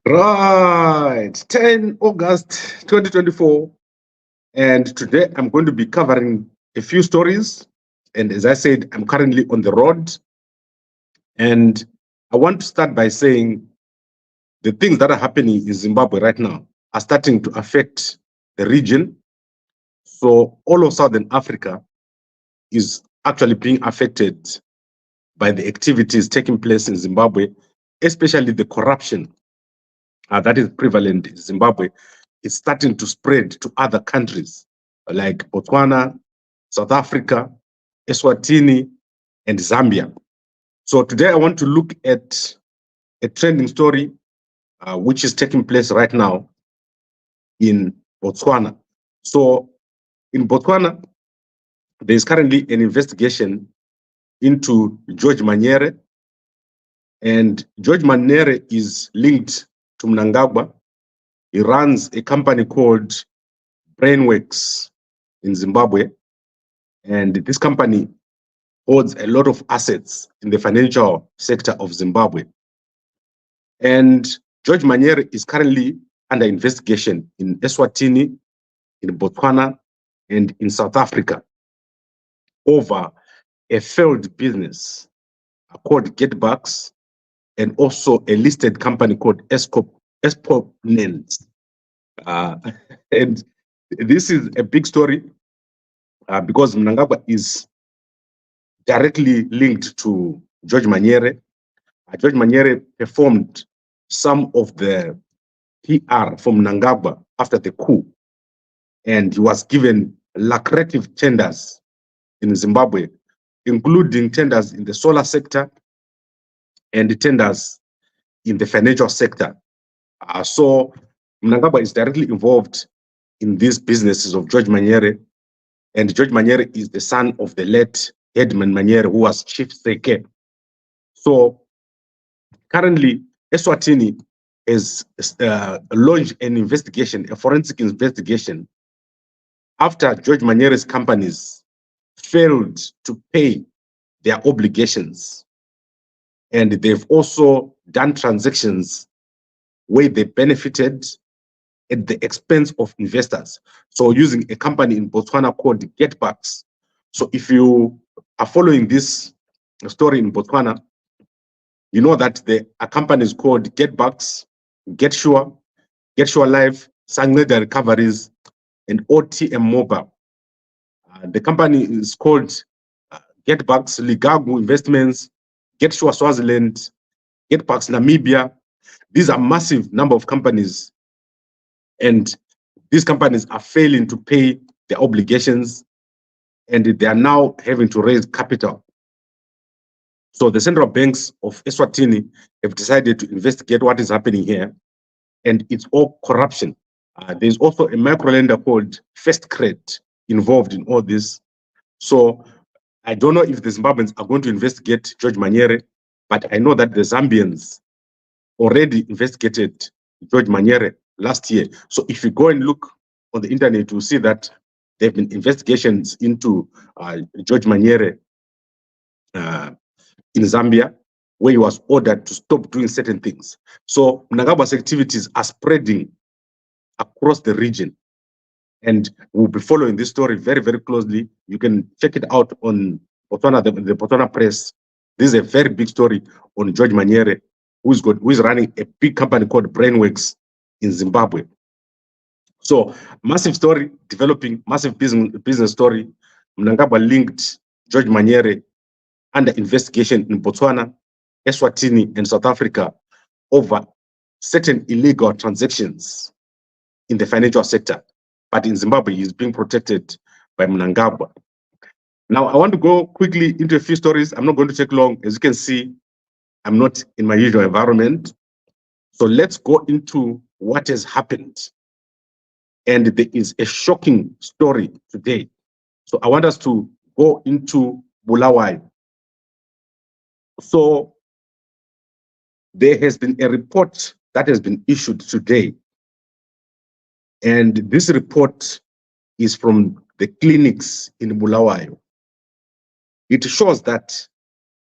Right, 10 August 2024, and today I'm going to be covering a few stories. And as I said, I'm currently on the road, and I want to start by saying the things that are happening in Zimbabwe right now are starting to affect the region. So all of Southern Africa is actually being affected by the activities taking place in Zimbabwe, especially the corruption that is prevalent in Zimbabwe. Is starting to spread to other countries like Botswana, South Africa, eSwatini, and Zambia. So today I want to look at a trending story which is taking place right now in Botswana. So in Botswana, there is currently an investigation into George Manyere, and George Manyere is linked to Mnangagwa. He runs a company called Brainworks in Zimbabwe, and this company holds a lot of assets in the financial sector of Zimbabwe. And George Manyere is currently under investigation in eSwatini, in Botswana, and in South Africa over a failed business called Getbucks, and also a listed company called eSwatini. And this is a big story because Mnangagwa is directly linked to George Manyere. George Manyere performed some of the PR from Mnangagwa after the coup, and he was given lucrative tenders in Zimbabwe, including tenders in the solar sector and tenders in the financial sector. So Mnangagwa is directly involved in these businesses of George Manyere, and George Manyere is the son of the late Edmund Manyere, who was chief secretary. So currently, eSwatini has launched an investigation, a forensic investigation, after George Manyere's companies failed to pay their obligations. And they've also done transactions where they benefited at the expense of investors. So using a company in Botswana called Getbucks. So if you are following this story in Botswana, you know that there are companies called Getbucks, GetSure Life, Sangneda Recoveries, and OTM Mobile. The company is called Getbucks, Ligagu Investments, GetSure Swaziland, Getbucks Namibia. These are massive number of companies, and these companies are failing to pay their obligations, and they are now having to raise capital. So the central banks of eSwatini have decided to investigate what is happening here, and it's all corruption. There's also a microlender called FirstCred involved in all this. So I don't know if the Zimbabweans are going to investigate George Manyere, but I know that the Zambians already investigated George Manyere last year. So if you go and look on the internet, you'll see that there have been investigations into George Manyere in Zambia, where he was ordered to stop doing certain things. So Mnangagwa's activities are spreading across the region, and we'll be following this story very, very closely. You can check it out on Botswana, the Botswana Press. This is a very big story on George Manyere, who is running a big company called Brainworks in Zimbabwe. So massive story developing, massive business story. Mnangagwa linked George Manyere under investigation in Botswana, eSwatini, and South Africa over certain illegal transactions in the financial sector. But in Zimbabwe, he's being protected by Mnangagwa. Now, I want to go quickly into a few stories. I'm not going to take long. As you can see, I'm not in my usual environment. So let's go into what has happened. And there is a shocking story today. So I want us to go into Bulawayo. So there has been a report that has been issued today. And this report is from the clinics in Bulawayo. It shows that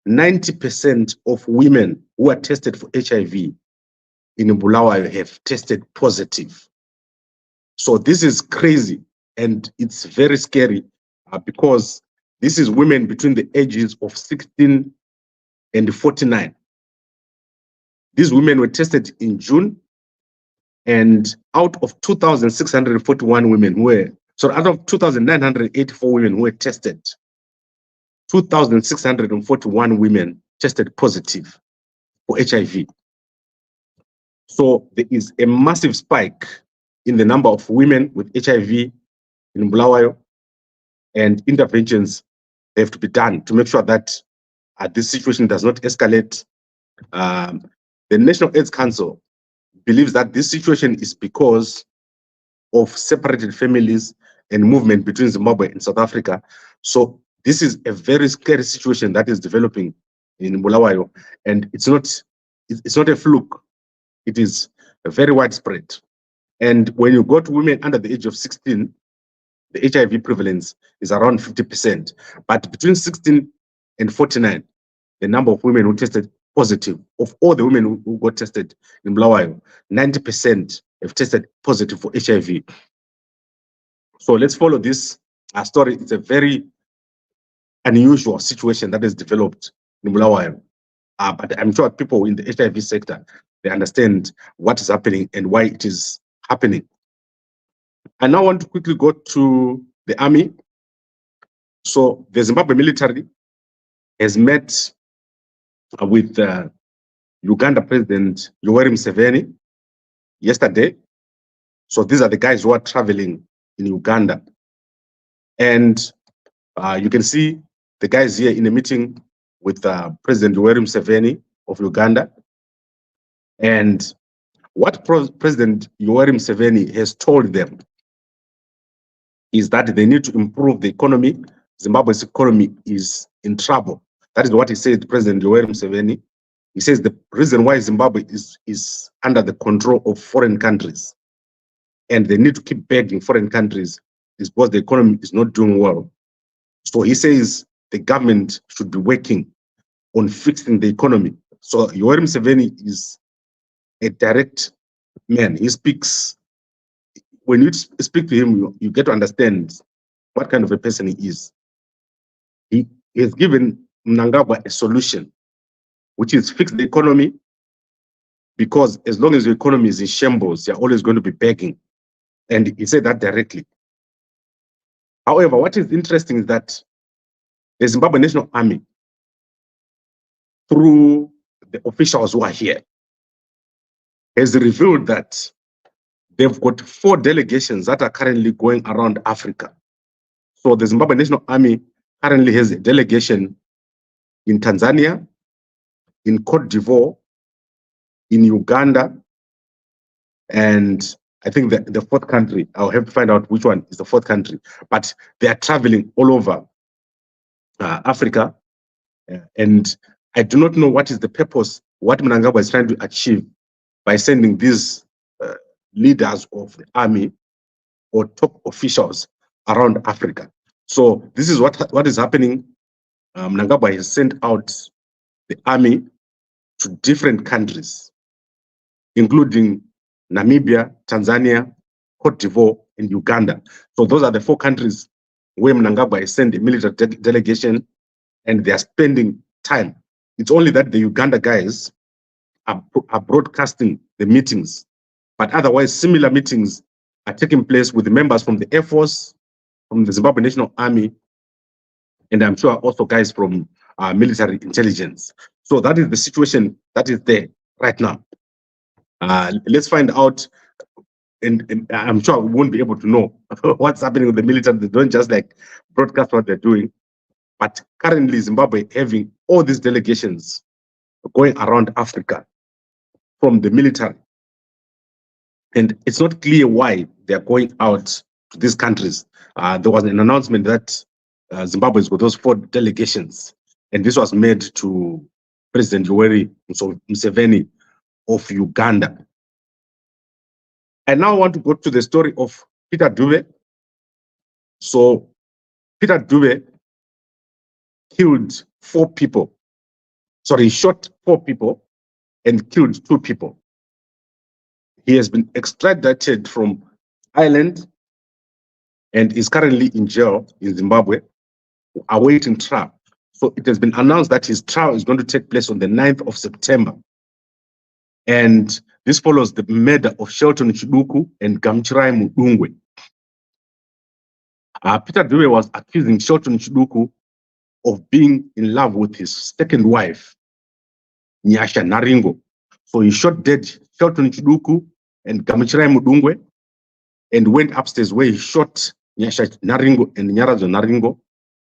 90% of women who are tested for HIV in Bulawayo have tested positive. So this is crazy, and it's very scary because this is women between the ages of 16 and 49. These women were tested in June, and out of 2,641 women who were, so out of 2,984 women who were tested, 2,641 women tested positive for HIV. So there is a massive spike in the number of women with HIV in Bulawayo, and interventions have to be done to make sure that this situation does not escalate. The National AIDS Council believes that this situation is because of separated families and movement between Zimbabwe and South Africa. So this is a very scary situation that is developing in Bulawayo, and it's not a fluke. It is very widespread. And when you go to women under the age of 16, the HIV prevalence is around 50%. But between 16 and 49, the number of women who tested positive, of all the women who got tested in Bulawayo, 90% have tested positive for HIV. So let's follow this story. It's a very unusual situation that is developed in Bulawayo. But I'm sure people in the HIV sector, they understand what is happening and why it is happening. I now want to quickly go to the army. So the Zimbabwe military has met with Uganda President Yoweri Museveni yesterday. So these are the guys who are traveling in Uganda. And you can see the guys here in a meeting with President Yoweri Museveni of Uganda. And what President Yoweri Museveni has told them is that they need to improve the economy. Zimbabwe's economy is in trouble. That is what he said, President Yoweri Museveni. He says the reason why Zimbabwe is under the control of foreign countries, and they need to keep begging foreign countries, is because the economy is not doing well. So he says the government should be working on fixing the economy. So Yoweri Museveni is a direct man. He speaks, when you speak to him, you get to understand what kind of a person he is. He has given Mnangagwa a solution, which is fix the economy, because as long as the economy is in shambles, you're always going to be begging. And he said that directly. However, what is interesting is that the Zimbabwe National Army, through the officials who are here, has revealed that they've got 4 delegations that are currently going around Africa. So the Zimbabwe National Army currently has a delegation in Tanzania, in Cote d'Ivoire, in Uganda, and I think the 4th country, I'll have to find out which one is the 4th country, but they are traveling all over Africa. And I do not know what is the purpose, what Mnangagwa is trying to achieve by sending these leaders of the army or top officials around Africa. So this is what is happening. Mnangagwa has sent out the army to different countries, including Namibia, Tanzania, Cote d'Ivoire, and Uganda. So those are the 4 countries where Mnangagwa has sent a military delegation, and they are spending time. It's only that the Uganda guys are broadcasting the meetings, but otherwise similar meetings are taking place with the members from the Air Force, from the Zimbabwe National Army, and I'm sure also guys from military intelligence. So that is the situation that is there right now. Let's find out, and I'm sure we won't be able to know what's happening with the military. They don't just like broadcast what they're doing. But currently, Zimbabwe having all these delegations going around Africa from the military. And it's not clear why they're going out to these countries. There was an announcement that Zimbabwe's got those 4 delegations, and this was made to President Yoweri Museveni of Uganda. I now want to go to the story of Peter Dube. So Peter Dube killed 4 people. Sorry, he shot 4 people and killed 2 people. He has been extradited from Ireland and is currently in jail in Zimbabwe, awaiting trial. So it has been announced that his trial is going to take place on the 9th of September. And this follows the murder of Shelton Chiduku and Gamchirai Mudungwe. Peter Dube was accusing Shelton Chiduku of being in love with his second wife, Nyasha Naringo. So he shot dead Shelton Chiduku and Gamchirai Mudungwe and went upstairs where he shot Nyasha Naringo and Nyaradzo Naringo.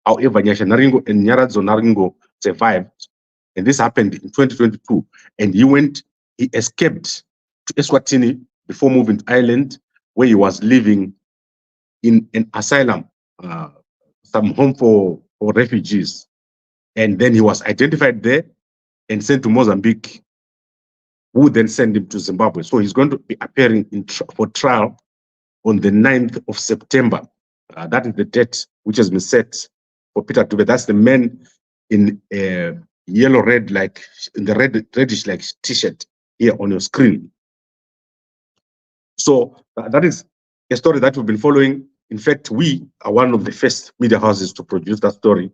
However, Nyasha Naringo and Nyaradzo Naringo survived. And this happened in 2022. And he escaped to eSwatini before moving to Ireland, where he was living in an asylum, some home for refugees. And then he was identified there and sent to Mozambique, who then sent him to Zimbabwe. So he's going to be appearing for trial on the 9th of September. That is the date which has been set for Peter Dube. That's the man in yellow-red, like in the reddish like T-shirt here on your screen. So that is a story that we've been following. In fact, we are one of the first media houses to produce that story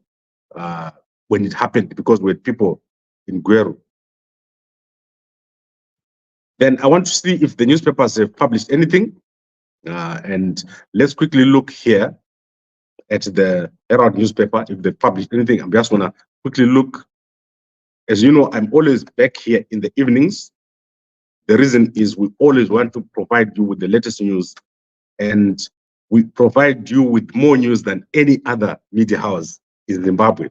when it happened, because we had people in Gweru. Then I want to see if the newspapers have published anything. And let's quickly look here at the Herald newspaper, if they published anything. I'm just going to quickly look. As you know, I'm always back here in the evenings. The reason is we always want to provide you with the latest news, and we provide you with more news than any other media house in Zimbabwe.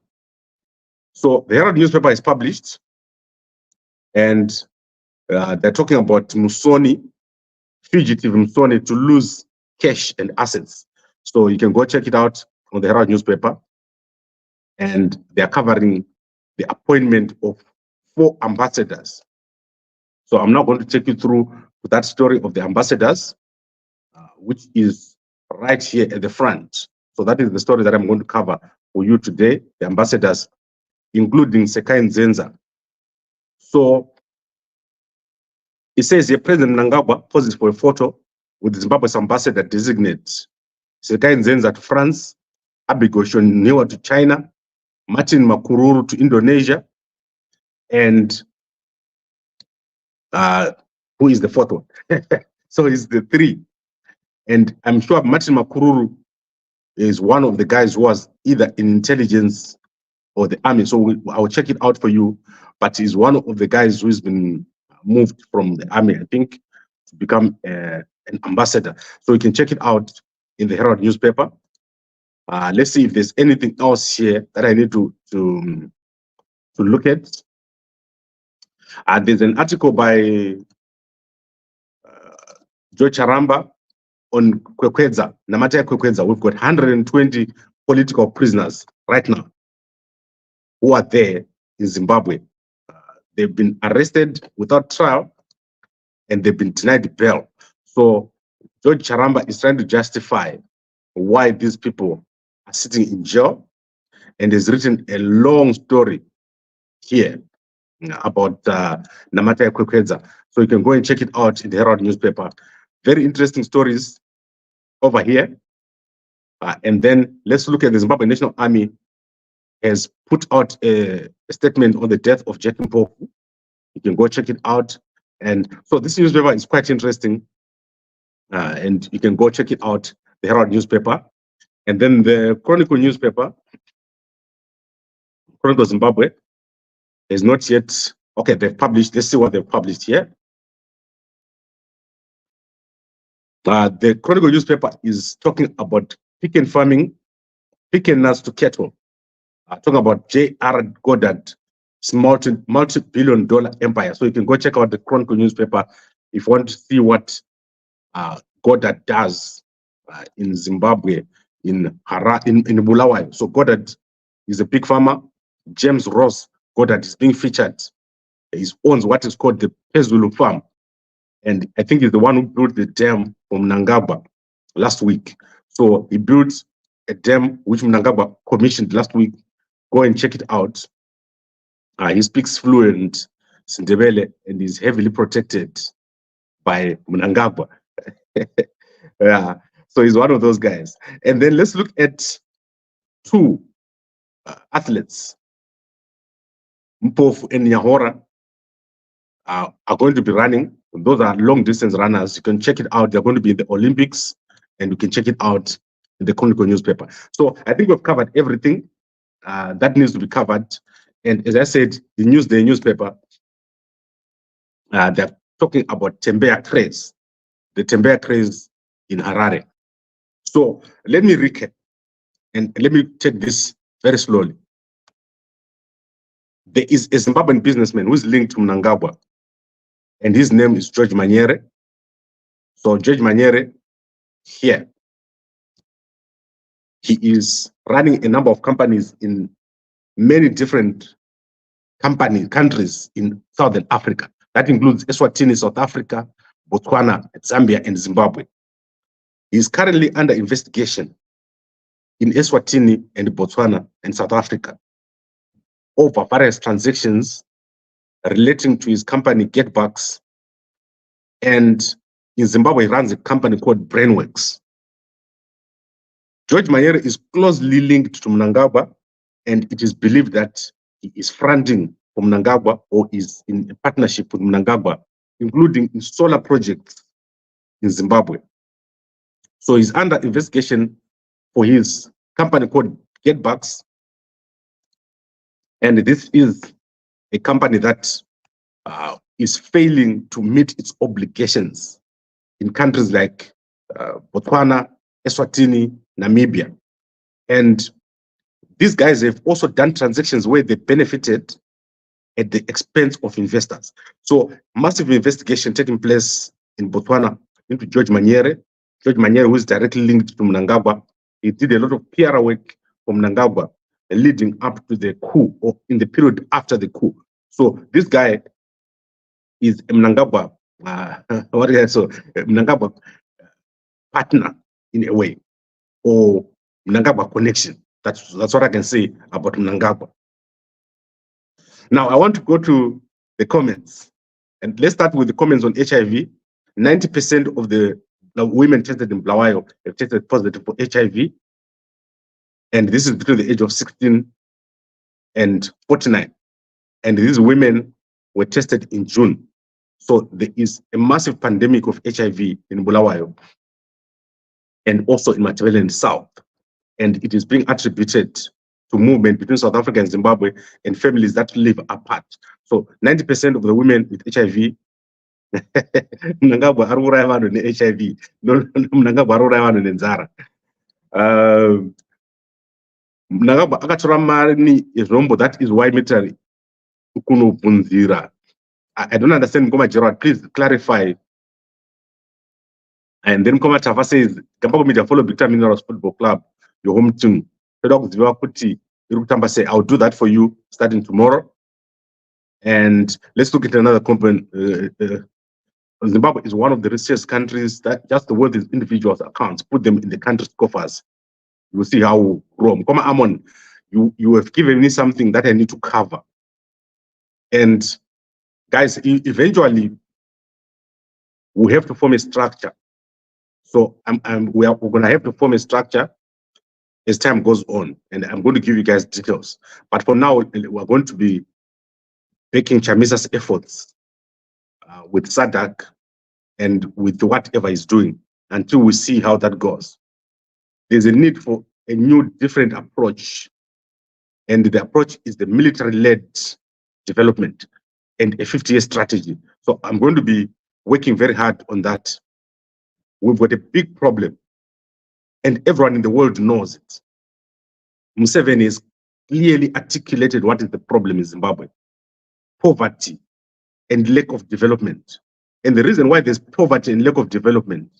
So the Herald newspaper is published, and they're talking about Musoni, fugitive Musoni, to lose cash and assets. So you can go check it out on the Herald newspaper. And they're covering the appointment of 4 ambassadors. So I'm not going to take you through that story of the ambassadors, which is right here at the front. So that is the story that I'm going to cover for you today, the ambassadors, including Sekai Nzenza. So it says here, President Mnangagwa poses for a photo with Zimbabwe's ambassador designate Sekai Nzenza to France, Abigail Shoniwa to China, Martin Makururu to Indonesia, and who is the 4th one? So it's the 3. And I'm sure Martin Makururu is one of the guys who was either in intelligence or the army. So I'll check it out for you. But he's one of the guys who's been moved from the army, I think, to become an ambassador. So you can check it out in the Herald newspaper. Let's see if there's anything else here that I need to look at. There's an article by George Charamba on Kwekwedza, Namata Kwekwedza. We've got 120 political prisoners right now who are there in Zimbabwe. They've been arrested without trial and they've been denied bail. So George Charamba is trying to justify why these people are sitting in jail, and has written a long story here about Namata Kwekwedza. So you can go and check it out in the Herald newspaper. Very interesting stories over here. And then let's look at the Zimbabwe National Army has put out a statement on the death of Jack Mpofu. You can go check it out. And so this newspaper is quite interesting. And you can go check it out, the Herald newspaper. And then the Chronicle newspaper, Chronicle Zimbabwe, is not yet, okay, they've published, let's see what they've published here. The Chronicle newspaper is talking about chicken farming, chicken nuts to cattle. Talking about J.R. Goddard's multi-billion-dollar empire. So you can go check out the Chronicle newspaper if you want to see what Goddard does in Zimbabwe, in Bulawayo. So Goddard is a big farmer. James Ross Goddard is being featured. He owns what is called the Pezulu farm. And I think he's the one who built the dam from Mnangagwa last week. So he built a dam which Mnangagwa commissioned last week. Go and check it out. He speaks fluent Sindebele and is heavily protected by Mnangagwa. Yeah, so he's one of those guys. And then let's look at two athletes. Mpofu and Nyahora are going to be running. Those are long distance runners. You can check it out. They're going to be in the Olympics, and you can check it out in the Chronicle newspaper. So I think we've covered everything that needs to be covered. And as I said, the Newsday newspaper, they're talking about Tembeya craze, the Tembeya craze in Harare. So let me recap, and let me take this very slowly. There is a Zimbabwean businessman who is linked to Mnangagwa, and his name is George Manyere. So George Manyere, here, he is running a number of companies in many different countries in Southern Africa. That includes eSwatini, South Africa, Botswana, Zambia, and Zimbabwe. He is currently under investigation in eSwatini and Botswana and South Africa over various transactions relating to his company Getbucks, and in Zimbabwe he runs a company called Brainworks. George Manyere is closely linked to Mnangagwa, and it is believed that he is fronting for Mnangagwa or is in a partnership with Mnangagwa, including in solar projects in Zimbabwe. So he's under investigation for his company called Getbucks, and this is a company that is failing to meet its obligations in countries like Botswana, Eswatini, Namibia. And these guys have also done transactions where they benefited at the expense of investors. So massive investigation taking place in Botswana into George Manyere. George Manyere, who is directly linked to Mnangagwa, he did a lot of PR work for Mnangagwa leading up to the coup or in the period after the coup. So this guy is a Mnangagwa, Mnangagwa partner in a way, or Mnangagwa connection. That's what I can say about Mnangagwa. Now I want to go to the comments, and let's start with the comments on HIV. 90% of the women tested in Bulawayo have tested positive for HIV, and this is between the age of 16 and 49. And these women were tested in June. So there is a massive pandemic of HIV in Bulawayo and also in Matabeleland South. And it is being attributed to movement between South Africa and Zimbabwe and families that live apart. So 90% of the women with HIV, Mnangagwa aruraya vanhu ne-HIV, Mnangagwa aruraya vanhu nenzara. Mnangagwa akatora mari yezvombo, that is why military kunobvunzira. I don't understand. Mkoma Gerard, please clarify. And then Mkoma Tafa says, Gambakwe Media follow Victor Minerals Football Club, your home team. I'll do that for you starting tomorrow. And let's look at another component. Zimbabwe is one of the richest countries that just the world is individuals' accounts, put them in the country's coffers. You will see how wrong. Come on, Amon, you have given me something that I need to cover. And guys, eventually we have to form a structure. So we're going to have to form a structure as time goes on, and I'm going to give you guys details. But for now, we're going to be making Chamisa's efforts with SADC and with whatever he's doing until we see how that goes. There's a need for a new, different approach, and the approach is the military-led development and a 50-year strategy. So I'm going to be working very hard on that. We've got a big problem, and everyone in the world knows it. Museveni has clearly articulated what is the problem in Zimbabwe: poverty and lack of development. And the reason why there's poverty and lack of development,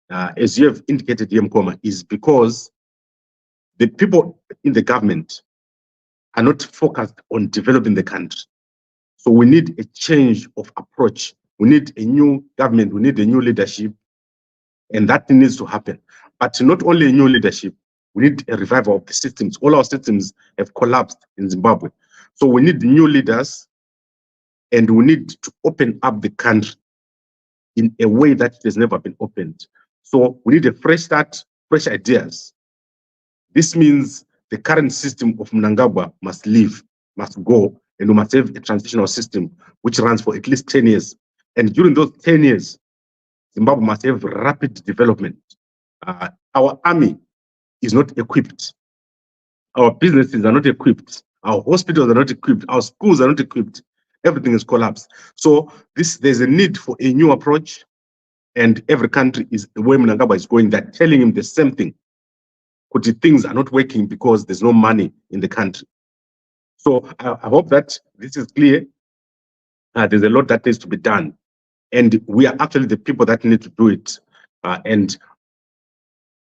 as you have indicated, Yemkoma, is because the people in the government are not focused on developing the country. So we need a change of approach. We need a new government. We need a new leadership. And that needs to happen. But not only a new leadership, we need a revival of the systems. All our systems have collapsed in Zimbabwe. So we need new leaders, and we need to open up the country. in a way that has never been opened. So we need a fresh start, fresh ideas. This means the current system of Mnangagwa must leave, must go, and we must have a transitional system which runs for at least 10 years. And during those 10 years, Zimbabwe must have rapid development. Our army is not equipped. Our businesses are not equipped. Our hospitals are not equipped. Our schools are not equipped. Everything is collapsed. So there's a need for a new approach, and every country is where Mnangagwa is going. They're telling him the same thing. Things are not working because there's no money in the country. So I hope that this is clear. There's a lot that needs to be done, and we are actually the people that need to do it. And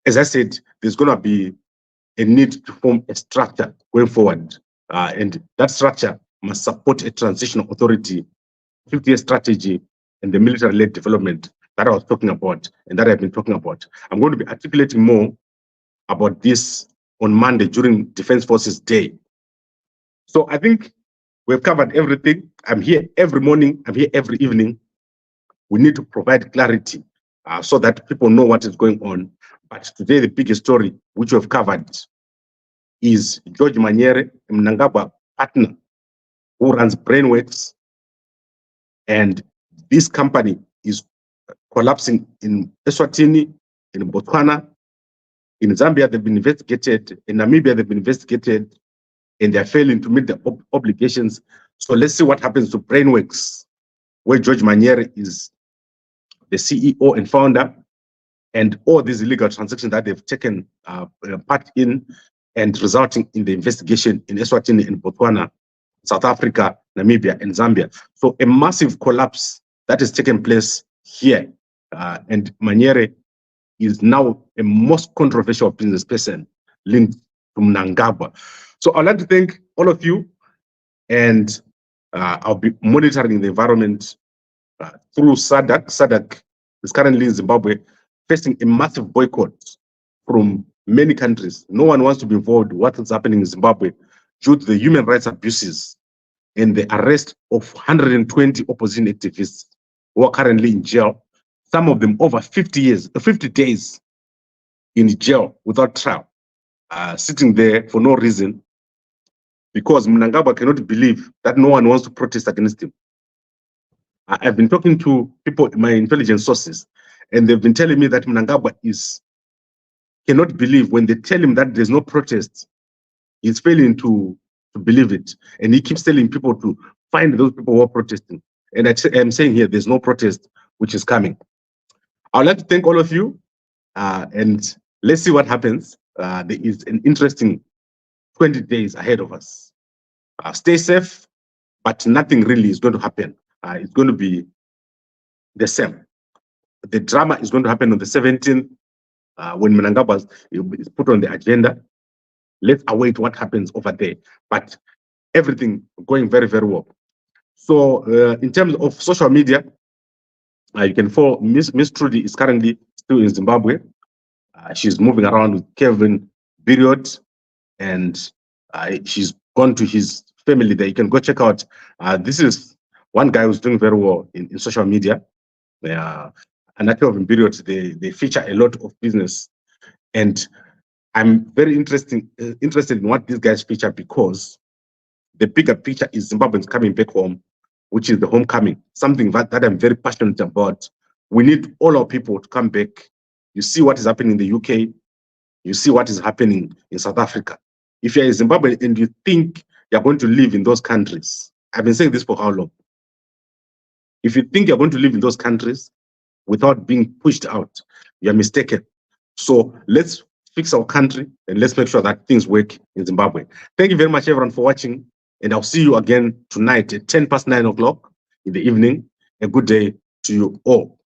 as I said, there's going to be a need to form a structure going forward, and that structure must support a transitional authority, 50-year strategy, and the military-led development that I was talking about and that I've been talking about. I'm going to be articulating more about this on Monday during Defense Forces Day. So I think we've covered everything. I'm here every morning. I'm here every evening. We need to provide clarity so that people know what is going on. But today, the biggest story which we've covered is George Manyere, a Mnangagwa partner who runs Brainworks. And this company is collapsing in eSwatini, in Botswana, in Zambia. They've been investigated, in Namibia they've been investigated, and they're failing to meet the obligations. So let's see what happens to Brainworks, where George Manyere is the CEO and founder, and all these illegal transactions that they've taken part in and resulting in the investigation in eSwatini, in Botswana, South Africa, Namibia, and Zambia. So a massive collapse that has taken place here. And Manyere is now a most controversial business person linked to Mnangagwa. So I'd like to thank all of you, and I'll be monitoring the environment through SADC. SADC is currently in Zimbabwe facing a massive boycott from many countries. No one wants to be involved in what is happening in Zimbabwe due to the human rights abuses and the arrest of 120 opposition activists who are currently in jail, some of them over 50 days in jail without trial, sitting there for no reason, because Mnangagwa cannot believe that no one wants to protest against him. I've been talking to people, my intelligence sources, and they've been telling me that Mnangagwa cannot believe when they tell him that there's no protest. He's failing to believe it. And he keeps telling people to find those people who are protesting. And I'm saying here, there's no protest which is coming. I would like to thank all of you, and let's see what happens. There is an interesting 20 days ahead of us. Stay safe, but nothing really is going to happen. It's going to be the same. The drama is going to happen on the 17th when Mnangagwa is put on the agenda. Let's await what happens over there. But everything going very, very well. So in terms of social media, you can follow Miss Trudy is currently still in Zimbabwe. She's moving around with Kevin Biriot, and she's gone to his family there. You can go check out. This is one guy who's doing very well in social media. And at Kevin Biriot, they feature a lot of business. And I'm very interested in what these guys feature, because the bigger picture is Zimbabweans coming back home, which is the homecoming, something that I'm very passionate about. We need all our people to come back. You see what is happening in the UK. You see what is happening in South Africa. If you're in Zimbabwe and you think you're going to live in those countries, I've been saying this for how long? If you think you're going to live in those countries without being pushed out, you're mistaken. So let's fix our country and let's make sure that things work in Zimbabwe. Thank you very much, everyone, for watching. And I'll see you again tonight at 9:10 in the evening. A good day to you all.